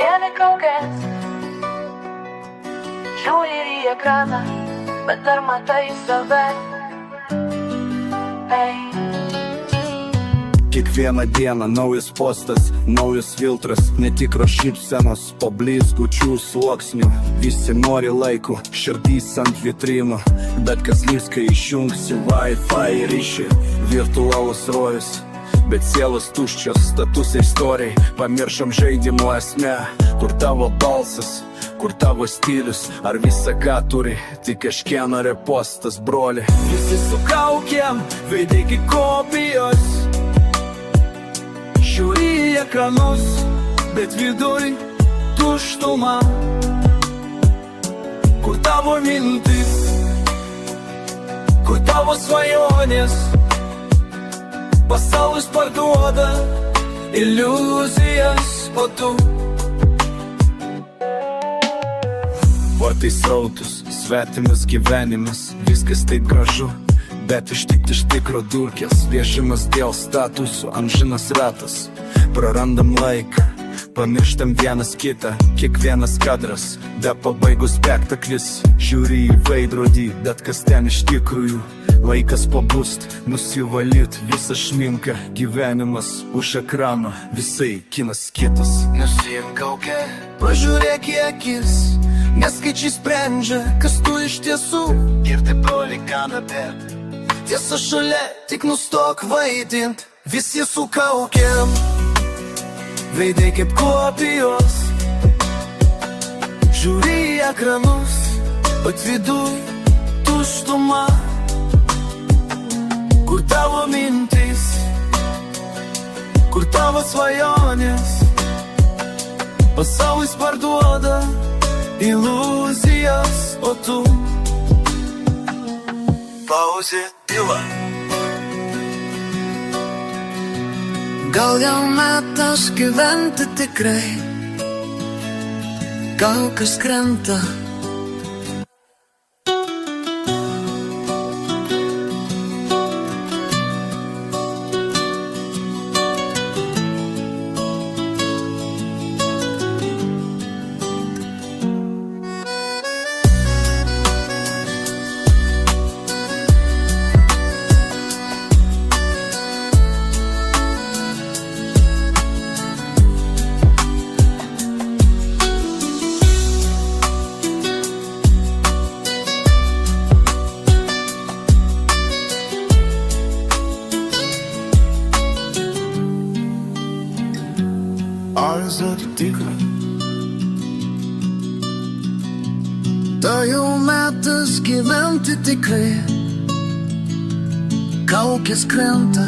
Vieni kaukės, žiūri į ekraną, bet ar matai save? Hey. Kiekvieną dieną naujas postas, naujas filtras, netikros šypsenos po blizgučių sluoksnių. Visi nori laiko, širdys ant vitrinų, bet kas lys, kai išjungsi Wi-Fi ryšį. Virtualus rojus, bet sielos tuščios, statusai istorijai. Pamiršom žaidimo esmę, kur tavo balsas, kur tavo stilius, ar visa ką turi, tik kažkieno repostas, broli. Visi su kaukėm, veidai kaip kopijos, žiūri į ekranus, bet viduj tuštuma. Kur tavo mintis, kur tavo svajonės, pasaulis parduoda iliuzijas, o tu vartai srautus, svetimas gyvenimas, viskas taip gražu, bet ištikti iš tikro dulkės, viešimas dėl statusų, amžinas ratas. Prarandam laiką, pamirštam vienas kitą, kiekvienas kadras, be pabaigus spektaklis. Žiūri į veidrodį, bet kas ten iš tikrųjų. Laikas pabust, nusivalyt visą šminką, gyvenimas už ekrano, visai kinas kitas. Nusiimk kaukę, pažiūrėk į akis, nes skaičiai sprendžia, kas tu iš tiesų. Ir taip broli kanapėt, tiesa šalia, tik nustok vaidint. Visi su kaukėm, veidai kaip kopijos, žiūri į ekranus, bet viduj tuštuma. Kur tavo mintis, kur tavo svajonės, pasaulis parduoda iliuzijas, o tu pauzė, tyla. Gal jau metas gyventi tikrai, kaukės krenta. Arza tikra, Tai jau metas gyventi tikrai, kaukės krenta.